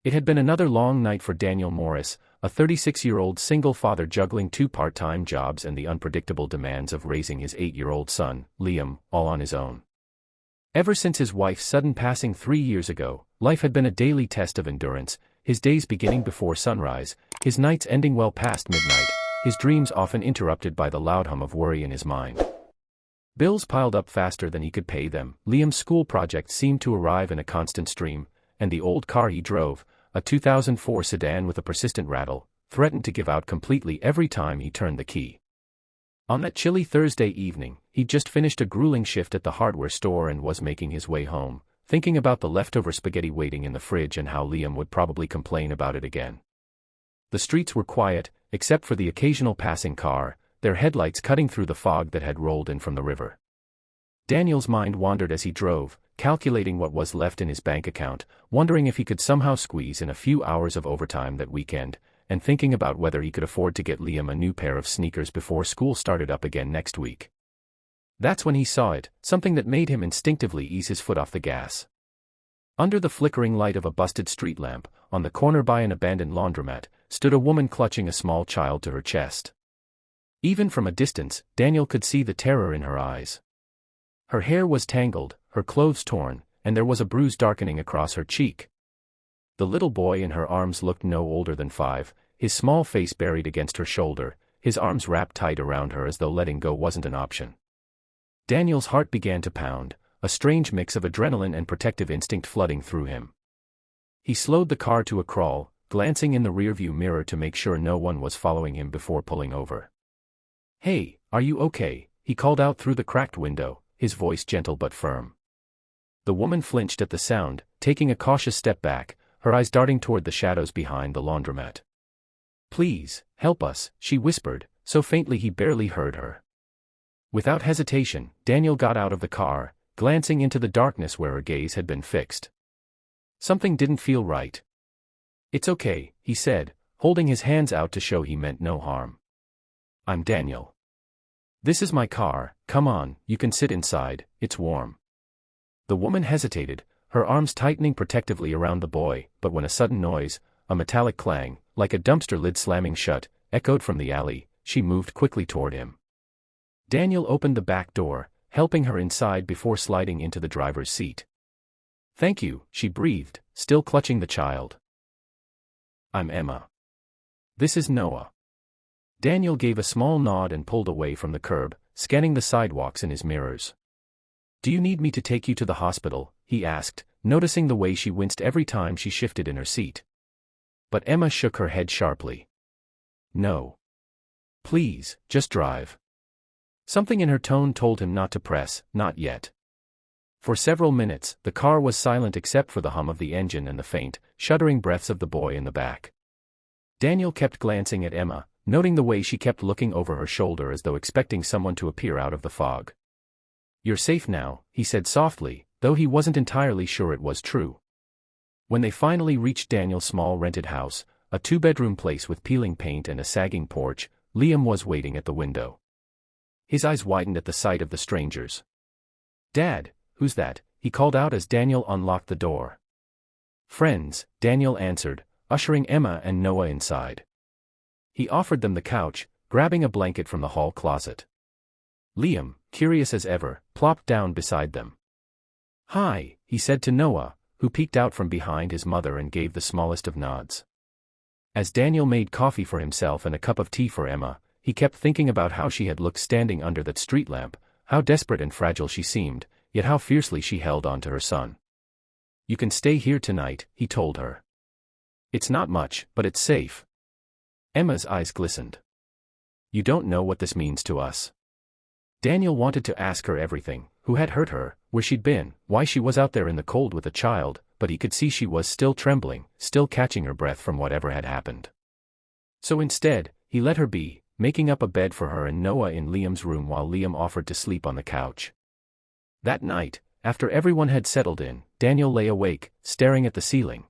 It had been another long night for Daniel Morris, a 36-year-old single father juggling two part-time jobs and the unpredictable demands of raising his 8-year-old son, Liam, all on his own. Ever since his wife's sudden passing 3 years ago, life had been a daily test of endurance, his days beginning before sunrise, his nights ending well past midnight, his dreams often interrupted by the loud hum of worry in his mind. Bills piled up faster than he could pay them, Liam's school projects seemed to arrive in a constant stream, and the old car he drove, a 2004 sedan with a persistent rattle, threatened to give out completely every time he turned the key. On that chilly Thursday evening, he'd just finished a grueling shift at the hardware store and was making his way home, thinking about the leftover spaghetti waiting in the fridge and how Liam would probably complain about it again. The streets were quiet, except for the occasional passing car, their headlights cutting through the fog that had rolled in from the river. Daniel's mind wandered as he drove, calculating what was left in his bank account, wondering if he could somehow squeeze in a few hours of overtime that weekend, and thinking about whether he could afford to get Liam a new pair of sneakers before school started up again next week. That's when he saw it, something that made him instinctively ease his foot off the gas. Under the flickering light of a busted street lamp, on the corner by an abandoned laundromat, stood a woman clutching a small child to her chest. Even from a distance, Daniel could see the terror in her eyes. Her hair was tangled, her clothes torn, and there was a bruise darkening across her cheek. The little boy in her arms looked no older than 5, his small face buried against her shoulder, his arms wrapped tight around her as though letting go wasn't an option. Daniel's heart began to pound, a strange mix of adrenaline and protective instinct flooding through him. He slowed the car to a crawl, glancing in the rearview mirror to make sure no one was following him before pulling over. "Hey, are you okay?" he called out through the cracked window, his voice gentle but firm. The woman flinched at the sound, taking a cautious step back, her eyes darting toward the shadows behind the laundromat. "Please, help us," she whispered, so faintly he barely heard her. Without hesitation, Daniel got out of the car, glancing into the darkness where her gaze had been fixed. Something didn't feel right. "It's okay," he said, holding his hands out to show he meant no harm. "I'm Daniel. This is my car, come on, you can sit inside, it's warm." The woman hesitated, her arms tightening protectively around the boy, but when a sudden noise, a metallic clang, like a dumpster lid slamming shut, echoed from the alley, she moved quickly toward him. Daniel opened the back door, helping her inside before sliding into the driver's seat. "Thank you," she breathed, still clutching the child. "I'm Emma. This is Noah." Daniel gave a small nod and pulled away from the curb, scanning the sidewalks in his mirrors. "Do you need me to take you to the hospital?" he asked, noticing the way she winced every time she shifted in her seat. But Emma shook her head sharply. "No. Please, just drive." Something in her tone told him not to press, not yet. For several minutes, the car was silent except for the hum of the engine and the faint, shuddering breaths of the boy in the back. Daniel kept glancing at Emma, noting the way she kept looking over her shoulder as though expecting someone to appear out of the fog. "You're safe now," he said softly, though he wasn't entirely sure it was true. When they finally reached Daniel's small rented house, a 2-bedroom place with peeling paint and a sagging porch, Liam was waiting at the window. His eyes widened at the sight of the strangers. "Dad, who's that?" he called out as Daniel unlocked the door. "Friends," Daniel answered, ushering Emma and Noah inside. He offered them the couch, grabbing a blanket from the hall closet. Liam, curious as ever, plopped down beside them. "Hi," he said to Noah, who peeked out from behind his mother and gave the smallest of nods. As Daniel made coffee for himself and a cup of tea for Emma, he kept thinking about how she had looked standing under that street lamp, how desperate and fragile she seemed, yet how fiercely she held on to her son. "You can stay here tonight," he told her. "It's not much, but it's safe." Emma's eyes glistened. "You don't know what this means to us." Daniel wanted to ask her everything, who had hurt her, where she'd been, why she was out there in the cold with a child, but he could see she was still trembling, still catching her breath from whatever had happened. So instead, he let her be, making up a bed for her and Noah in Liam's room while Liam offered to sleep on the couch. That night, after everyone had settled in, Daniel lay awake, staring at the ceiling.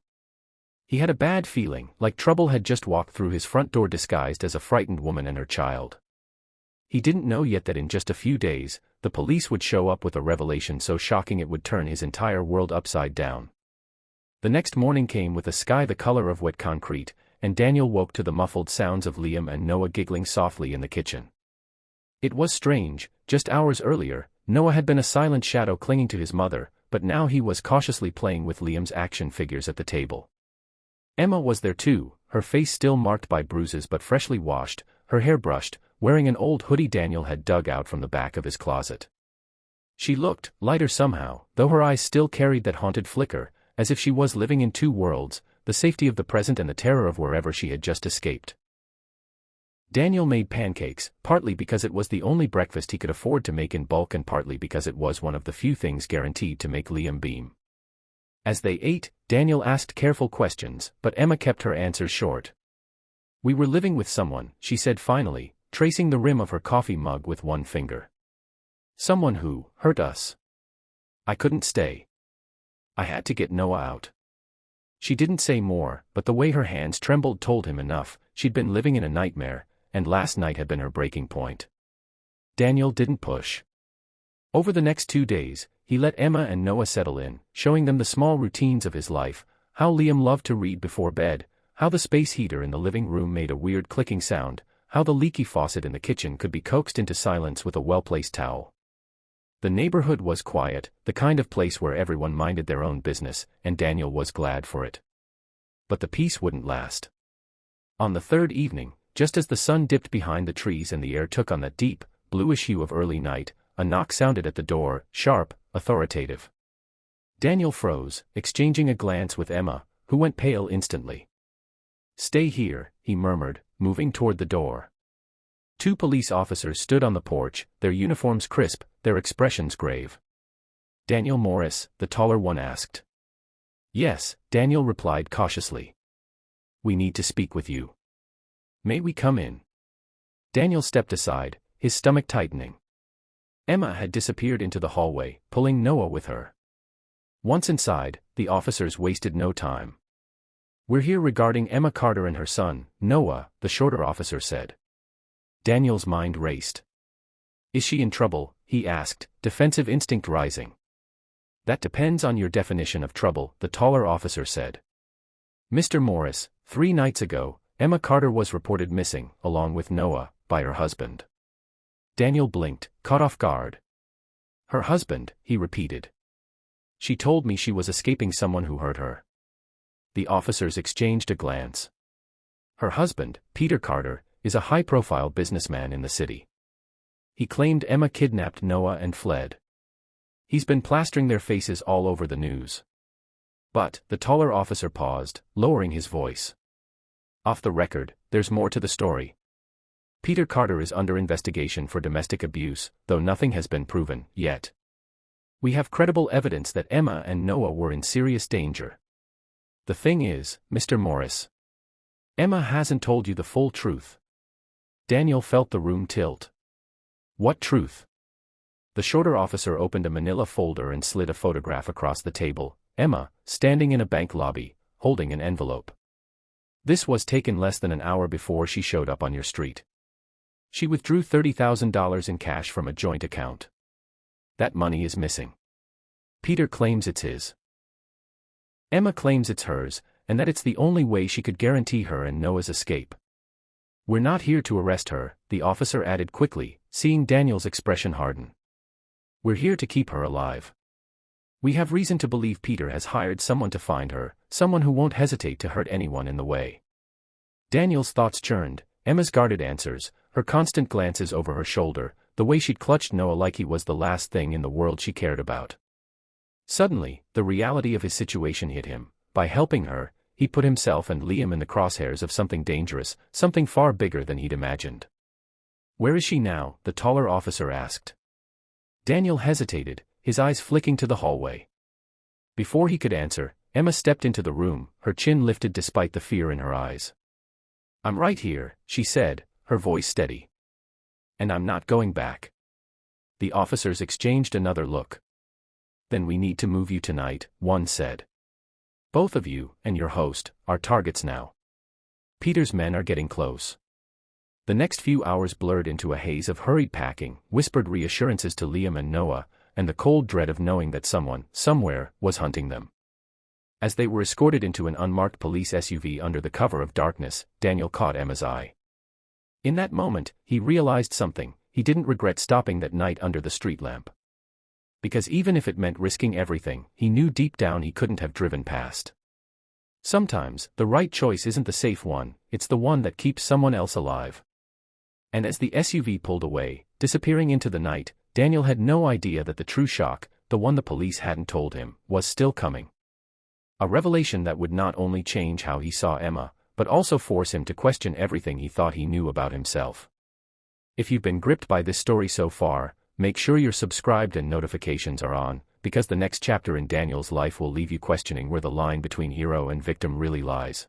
He had a bad feeling, like trouble had just walked through his front door disguised as a frightened woman and her child. He didn't know yet that in just a few days, the police would show up with a revelation so shocking it would turn his entire world upside down. The next morning came with a sky the color of wet concrete, and Daniel woke to the muffled sounds of Liam and Noah giggling softly in the kitchen. It was strange, just hours earlier, Noah had been a silent shadow clinging to his mother, but now he was cautiously playing with Liam's action figures at the table. Emma was there too, her face still marked by bruises but freshly washed, her hair brushed, wearing an old hoodie Daniel had dug out from the back of his closet. She looked lighter somehow, though her eyes still carried that haunted flicker, as if she was living in two worlds, the safety of the present and the terror of wherever she had just escaped. Daniel made pancakes, partly because it was the only breakfast he could afford to make in bulk and partly because it was one of the few things guaranteed to make Liam beam. As they ate, Daniel asked careful questions, but Emma kept her answers short. "We were living with someone," she said finally, tracing the rim of her coffee mug with one finger. "Someone who hurt us. I couldn't stay. I had to get Noah out." She didn't say more, but the way her hands trembled told him enough. She'd been living in a nightmare, and last night had been her breaking point. Daniel didn't push. Over the next 2 days, he let Emma and Noah settle in, showing them the small routines of his life, how Liam loved to read before bed, how the space heater in the living room made a weird clicking sound, how the leaky faucet in the kitchen could be coaxed into silence with a well-placed towel. The neighborhood was quiet, the kind of place where everyone minded their own business, and Daniel was glad for it. But the peace wouldn't last. On the third evening, just as the sun dipped behind the trees and the air took on that deep, bluish hue of early night, a knock sounded at the door, sharp, authoritative. Daniel froze, exchanging a glance with Emma, who went pale instantly. "Stay here," he murmured, moving toward the door. 2 police officers stood on the porch, their uniforms crisp, their expressions grave. "Daniel Morris?" the taller one asked. "Yes," Daniel replied cautiously. "We need to speak with you." "May we come in?" Daniel stepped aside, his stomach tightening. Emma had disappeared into the hallway, pulling Noah with her. Once inside, the officers wasted no time. "We're here regarding Emma Carter and her son, Noah," the shorter officer said. Daniel's mind raced. "Is she in trouble?" he asked, defensive instinct rising. "That depends on your definition of trouble," the taller officer said. "Mr. Morris, 3 nights ago, Emma Carter was reported missing, along with Noah, by her husband." Daniel blinked, caught off guard. "Her husband," he repeated. "She told me she was escaping someone who hurt her." The officers exchanged a glance. "Her husband, Peter Carter, is a high-profile businessman in the city. He claimed Emma kidnapped Noah and fled. He's been plastering their faces all over the news." But, the taller officer paused, lowering his voice. "Off the record, there's more to the story. Peter Carter is under investigation for domestic abuse, though nothing has been proven, yet. We have credible evidence that Emma and Noah were in serious danger. The thing is, Mr. Morris, Emma hasn't told you the full truth." Daniel felt the room tilt. "What truth?" The shorter officer opened a manila folder and slid a photograph across the table, Emma, standing in a bank lobby, holding an envelope. "This was taken less than an hour before she showed up on your street. She withdrew $30,000 in cash from a joint account. That money is missing. Peter claims it's his. Emma claims it's hers, and that it's the only way she could guarantee her and Noah's escape. We're not here to arrest her," the officer added quickly, seeing Daniel's expression harden. "We're here to keep her alive. We have reason to believe Peter has hired someone to find her, someone who won't hesitate to hurt anyone in the way." Daniel's thoughts churned, Emma's guarded answers, her constant glances over her shoulder, the way she'd clutched Noah like he was the last thing in the world she cared about. Suddenly, the reality of his situation hit him. By helping her, he put himself and Liam in the crosshairs of something dangerous, something far bigger than he'd imagined. "Where is she now?" the taller officer asked. Daniel hesitated, his eyes flicking to the hallway. Before he could answer, Emma stepped into the room, her chin lifted despite the fear in her eyes. "I'm right here," she said, her voice steady. "And I'm not going back." The officers exchanged another look. "Then we need to move you tonight," one said. "Both of you, and your host, are targets now. Peter's men are getting close." The next few hours blurred into a haze of hurried packing, whispered reassurances to Liam and Noah, and the cold dread of knowing that someone, somewhere, was hunting them. As they were escorted into an unmarked police SUV under the cover of darkness, Daniel caught Emma's eye. In that moment, he realized something: he didn't regret stopping that night under the street lamp. Because even if it meant risking everything, he knew deep down he couldn't have driven past. Sometimes, the right choice isn't the safe one, it's the one that keeps someone else alive. And as the SUV pulled away, disappearing into the night, Daniel had no idea that the true shock, the one the police hadn't told him, was still coming. A revelation that would not only change how he saw Emma, but also force him to question everything he thought he knew about himself. If you've been gripped by this story so far, make sure you're subscribed and notifications are on, because the next chapter in Daniel's life will leave you questioning where the line between hero and victim really lies.